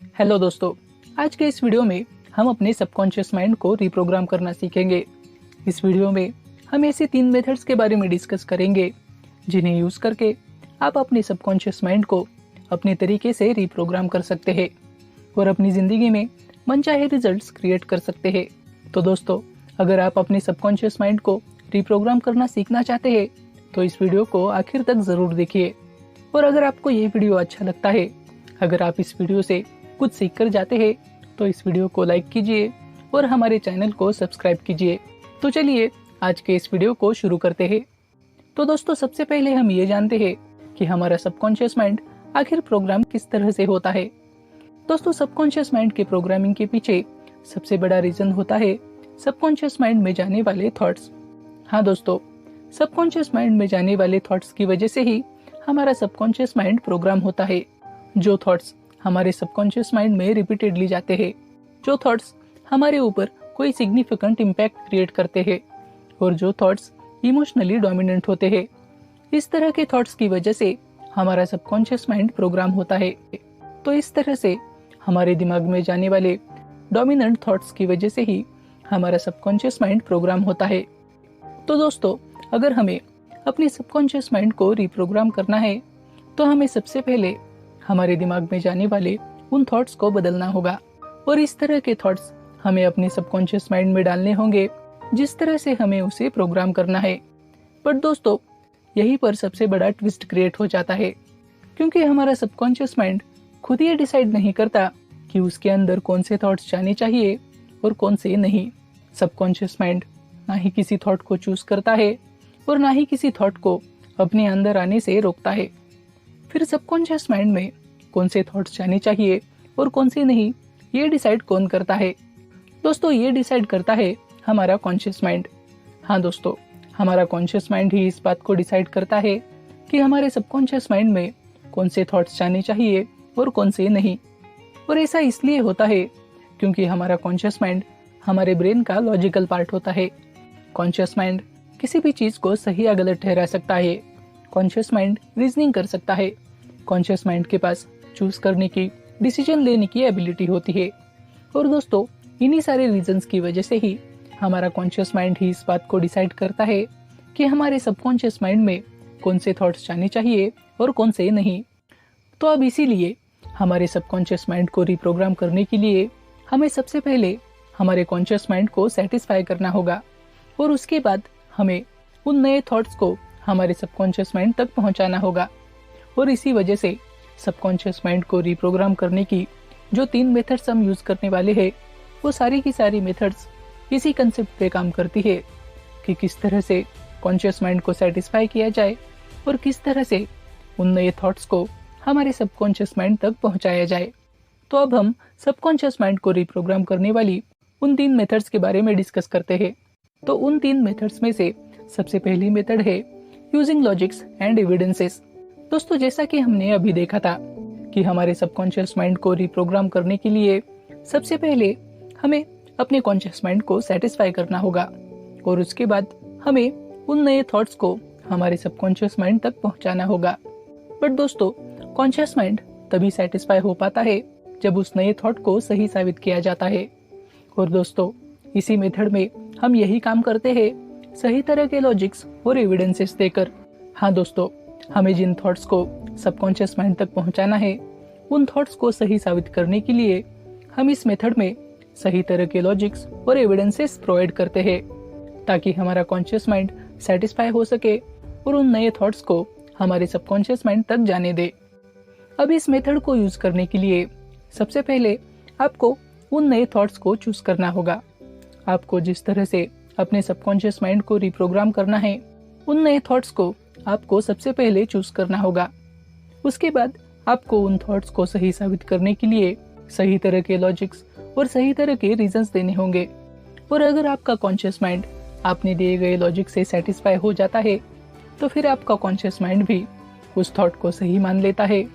Hello दोस्तों, आज के इस वीडियो में हम अपने सबकॉन्शियस माइंड को रिप्रोग्राम करना सीखेंगे। इस वीडियो में हम ऐसे 3 मेथड्स के बारे में डिस्कस करेंगे जिन्हें यूज करके आप अपने सबकॉन्शियस माइंड को अपने तरीके से रिप्रोग्राम कर सकते हैं और अपनी जिंदगी में मनचाहे रिजल्ट्स क्रिएट कर सकते हैं। तो दोस्तों, अगर आप अपने सबकॉन्शियस माइंड को रिप्रोग्राम करना सीखना चाहते हैं तो इस वीडियो को आखिर तक जरूर देखिए। और अगर आपको ये वीडियो अच्छा लगता है, अगर आप इस वीडियो से कुछ सीख कर जाते हैं तो इस वीडियो को लाइक कीजिए और हमारे चैनल को सब्सक्राइब कीजिए। तो चलिए आज के इस वीडियो को शुरू करते हैं। तो दोस्तों, सबसे पहले हम ये जानते हैं कि हमारा सबकॉन्शियस माइंड आखिर प्रोग्राम किस तरह से होता है। दोस्तों, सबकॉन्शियस माइंड के प्रोग्रामिंग के पीछे सबसे बड़ा रीजन होता है सबकॉन्शियस माइंड में जाने वाले थॉट्स। हाँ दोस्तों, सबकॉन्शियस माइंड में जाने वाले थॉट्स की वजह से ही हमारा सबकॉन्शियस माइंड प्रोग्राम होता है। जो थॉट्स हमारे सबकॉन्शियस माइंड में रिपीटेडली जाते हैं, जो थॉट्स हमारे ऊपर कोई सिग्निफिकेंट इम्पैक्ट क्रिएट करते हैं और जो थॉट्स इमोशनली डोमिनेंट होते हैं, इस तरह के थॉट्स की वजह से हमारा सबकॉन्शियस माइंड प्रोग्राम होता है। तो इस तरह से हमारे दिमाग में जाने वाले डोमिनेंट थॉट्स की वजह से ही हमारा सबकॉन्शियस माइंड प्रोग्राम होता है। तो दोस्तों, अगर हमें अपने सबकॉन्शियस माइंड को रिप्रोग्राम करना है तो हमें सबसे पहले हमारे दिमाग में जाने वाले उन थॉट्स को बदलना होगा और इस तरह के थॉट्स हमें अपने सबकॉन्शियस माइंड में डालने होंगे जिस तरह से हमें उसे प्रोग्राम करना है। पर दोस्तों, यही पर सबसे बड़ा ट्विस्ट क्रिएट हो जाता है, क्योंकि हमारा सबकॉन्शियस माइंड खुद ये डिसाइड नहीं करता कि उसके अंदर कौन से थॉट्स जाने चाहिए और कौन से नहीं। सबकॉन्शियस माइंड ना ही किसी थॉट को चूज करता है और ना ही किसी थॉट को अपने अंदर आने से रोकता है। फिर सबकॉन्शियस माइंड में कौन से थॉट्स जाने चाहिए और कौन से नहीं, ये डिसाइड कौन करता है? दोस्तों, ये डिसाइड करता है हमारा कॉन्शियस माइंड। हाँ दोस्तों, हमारा कॉन्शियस माइंड ही इस बात को डिसाइड करता है कि हमारे सबकॉन्शियस माइंड में कौन से थॉट्स जाने चाहिए और कौन से नहीं। और ऐसा इसलिए होता है क्योंकि हमारा कॉन्शियस माइंड हमारे ब्रेन का लॉजिकल पार्ट होता है। कॉन्शियस माइंड किसी भी चीज को सही या गलत ठहरा सकता है। कॉन्शियस माइंड रीजनिंग कर सकता है। कॉन्शियस माइंड के पास चूज करने की, डिसीजन लेने की एबिलिटी होती है। और दोस्तों, इन्हीं सारे रीजंस की वजह से ही हमारा कॉन्शियस माइंड ही इस बात को डिसाइड करता है कि हमारे सबकॉन्शियस माइंड में कौन से थॉट्स जाने चाहिए और कौन से नहीं। तो अब इसीलिए हमारे सबकॉन्शियस माइंड को रिप्रोग्राम करने के लिए हमें सबसे पहले हमारे कॉन्शियस माइंड को सेटिस्फाई करना होगा और उसके बाद हमें उन नए थॉट्स को हमारे सबकॉन्शियस माइंड तक पहुंचाना होगा। और इसी वजह से सबकॉन्शियस माइंड को रिप्रोग्राम करने की जो 3 मेथड्स हम यूज करने वाले हैं, वो सारी की सारी मेथड्स इसी कंसेप्ट पे काम करती है कि किस तरह से कॉन्शियस माइंड को सेटिस्फाई किया जाए और किस तरह से उन नए थॉट्स को हमारे सबकॉन्शियस माइंड तक पहुंचाया जाए। तो अब हम सबकॉन्शियस माइंड को रिप्रोग्राम करने वाली उन 3 मेथड्स के बारे में डिस्कस करते हैं। तो उन 3 मेथड्स में से सबसे पहली मेथड है यूजिंग लॉजिक्स एंड एविडेंसेस। दोस्तों, जैसा कि हमने अभी देखा था कि हमारे सबकॉन्शियस माइंड को रिप्रोग्राम करने के लिए सबसे पहले हमें अपने कॉन्शियस माइंड को सेटिस्फाई करना होगा और उसके बाद हमें उन नए थॉट्स को हमारे सबकॉन्शियस माइंड तक पहुंचाना होगा। बट दोस्तों, कॉन्शियस माइंड तभी सेटिस्फाई हो पाता है जब उस नए थॉट को सही साबित किया जाता है। और दोस्तों, इसी मेथड में हम यही काम करते हैं सही तरह के लॉजिक्स और एविडेंसेस देकर। हाँ दोस्तों, हमें जिन थॉट्स को सबकॉन्शियस माइंड तक पहुंचाना है, उन थॉट्स को सही साबित करने के लिए हम इस मेथड में सही तरह के लॉजिक्स और एविडेंसेस प्रोवाइड करते हैं ताकि हमारा कॉन्शियस माइंड सेटिस्फाई हो सके और उन नए थॉट्स को हमारे सबकॉन्शियस माइंड तक जाने दे। अब इस मेथड को यूज करने के लिए सबसे पहले आपको उन नए थॉट्स को चूज करना होगा। आपको जिस तरह से अपने सबकॉन्शियस माइंड को रिप्रोग्राम करना है, उन नए थॉट्स को आपको सबसे पहले चूज करना होगा। उसके बाद आपको उन थॉट्स को सही साबित करने के लिए सही तरह के लॉजिक्स और सही तरह के रीजंस देने होंगे। और अगर आपका कॉन्शियस माइंड आपने दिए गए लॉजिक से सेटिस्फाई हो जाता है तो फिर आपका कॉन्शियस माइंड भी उस थॉट को सही मान लेता है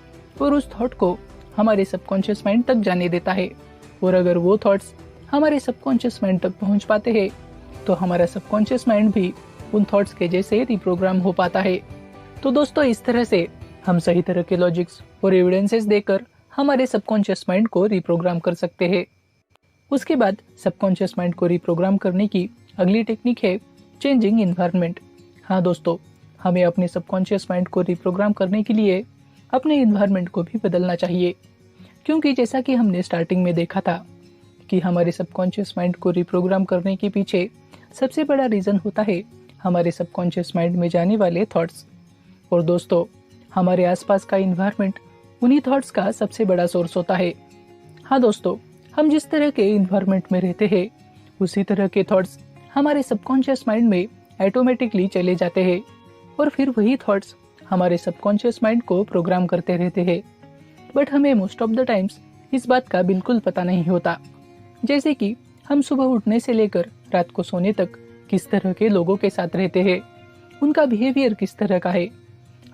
और उस थॉट को हमारे सबकॉन्शियस माइंड तक जाने देता है। और अगर वो थॉट्स हमारे सबकॉन्शियस माइंड तक पहुंच पाते हैं तो हमारा सबकॉन्शियस माइंड भी उन थॉट्स के जैसे रिप्रोग्राम हो पाता है। तो दोस्तों, इस तरह से हम सही तरह के लॉजिक्स और एविडेंसेस देकर हमारे सबकॉन्शियस माइंड को रिप्रोग्राम कर सकते हैं। उसके बाद सबकॉन्शियस माइंड को रिप्रोग्राम करने की अगली टेक्निक है चेंजिंग इन्वायरमेंट। हाँ दोस्तों, हमें अपने सबकॉन्शियस माइंड को रिप्रोग्राम करने के लिए अपने इन्वायरमेंट को भी बदलना चाहिए, क्योंकि जैसा कि हमने स्टार्टिंग में देखा था कि हमारे सबकॉन्शियस माइंड को रिप्रोग्राम करने के पीछे सबसे बड़ा रीज़न होता है हमारे सबकॉन्शियस माइंड में जाने वाले थॉट्स। और दोस्तों, हमारे आसपास का इन्वायरमेंट उन्हीं थॉट्स का सबसे बड़ा सोर्स होता है। हाँ दोस्तों, हम जिस तरह के इन्वायरमेंट में रहते हैं उसी तरह के थॉट्स हमारे सबकॉन्शियस माइंड में ऑटोमेटिकली चले जाते हैं और फिर वही थॉट्स हमारे सबकॉन्शियस माइंड को प्रोग्राम करते रहते हैं। बट हमें मोस्ट ऑफ द टाइम्स इस बात का बिल्कुल पता नहीं होता। जैसे कि हम सुबह उठने से लेकर रात को सोने तक किस तरह के लोगों के साथ रहते हैं, उनका बिहेवियर किस तरह का है,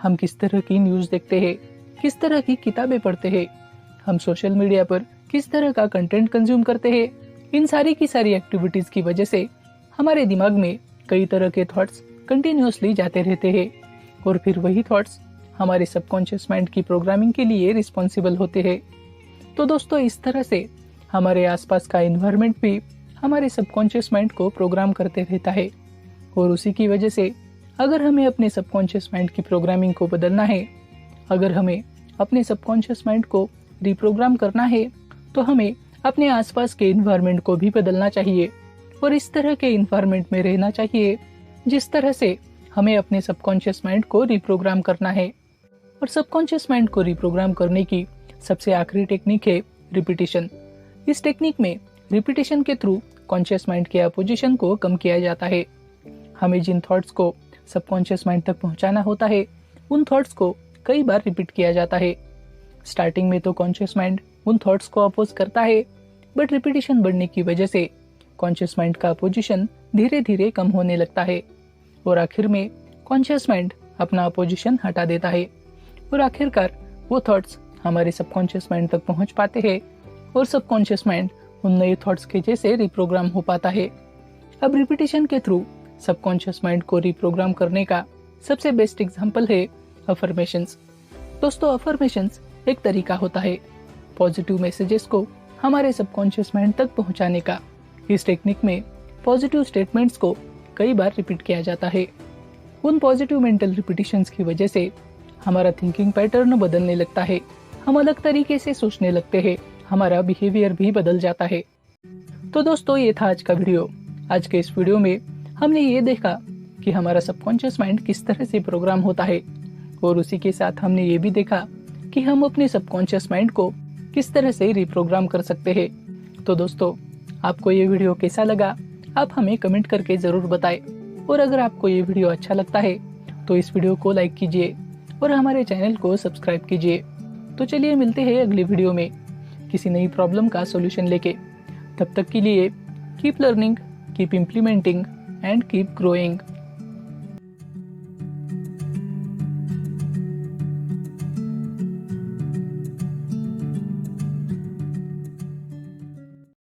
हम किस तरह की न्यूज़ देखते हैं, किस तरह की किताबें पढ़ते हैं, हम सोशल मीडिया पर किस तरह का कंटेंट कंज्यूम करते हैं, इन सारी की सारी एक्टिविटीज़ की वजह से हमारे दिमाग में कई तरह के थॉट्स कंटिन्यूसली जाते रहते हैं और फिर वही थॉट्स हमारे सबकॉन्शियस माइंड की प्रोग्रामिंग के लिए रिस्पॉन्सिबल होते हैं। तो दोस्तों, इस तरह से हमारे आसपास का इन्वायरमेंट भी हमारे सबकॉन्शियस माइंड को प्रोग्राम करते रहता है और उसी की वजह से अगर हमें अपने सबकॉन्शियस माइंड की प्रोग्रामिंग को बदलना है, अगर हमें अपने सबकॉन्शियस माइंड को रिप्रोग्राम करना है, तो हमें अपने आसपास के इन्वायरमेंट को भी बदलना चाहिए और इस तरह के इन्वायरमेंट में रहना चाहिए जिस तरह से हमें अपने सबकॉन्शियस माइंड को रिप्रोग्राम करना है। और सबकॉन्शियस माइंड को रिप्रोग्राम करने की सबसे आखिरी टेक्निक है रिपीटिशन। इस टेक्निक में रिपीटिशन के थ्रू कॉन्शियस माइंड के अपोजिशन को कम किया जाता है। हमें जिन थॉट्स को सबकॉन्शियस माइंड तक पहुंचाना होता है उन थॉट्स को कई बार रिपीट किया जाता है। स्टार्टिंग में तो कॉन्शियस माइंड उन थॉट्स को अपोज करता है, बट रिपीटिशन बढ़ने की वजह से कॉन्शियस माइंड का अपोजिशन धीरे धीरे कम होने लगता है और आखिर में कॉन्शियस माइंड अपना अपोजिशन हटा देता है और आखिरकार वो थॉट्स हमारे सबकॉन्शियस माइंड तक पहुंच पाते हैं और सबकॉन्शियस माइंड उन नए थॉट्स के जैसे रिप्रोग्राम हो पाता है। अब रिपीटिशन के थ्रू सबकॉन्शियस माइंड को रिप्रोग्राम करने का सबसे बेस्ट एग्जांपल है अफर्मेशंस। दोस्तों, अफर्मेशंस एक तरीका होता है पॉजिटिव मैसेजेस को हमारे सबकॉन्शियस माइंड तक पहुंचाने का। इस टेक्निक में पॉजिटिव स्टेटमेंट्स को कई बार रिपीट किया जाता है। उन पॉजिटिव मेंटल रिपीटिशंस की वजह से हमारा थिंकिंग पैटर्न बदलने लगता है, हम अलग तरीके से सोचने लगते हैं, हमारा बिहेवियर भी बदल जाता है। तो दोस्तों, ये था आज का वीडियो। आज के इस वीडियो में हमने ये देखा कि हमारा सबकॉन्शियस माइंड किस तरह से प्रोग्राम होता है और उसी के साथ हमने ये भी देखा कि हम अपने सबकॉन्शियस माइंड को किस तरह से रिप्रोग्राम कर सकते हैं। तो दोस्तों, आपको ये वीडियो कैसा लगा आप हमें कमेंट करके ज़रूर बताएं और अगर आपको ये वीडियो अच्छा लगता है तो इस वीडियो को लाइक कीजिए और हमारे चैनल को सब्सक्राइब कीजिए। तो चलिए मिलते हैं अगली वीडियो में किसी नई प्रॉब्लम का सॉल्यूशन लेके। तब तक के लिए keep learning, keep implementing and keep growing.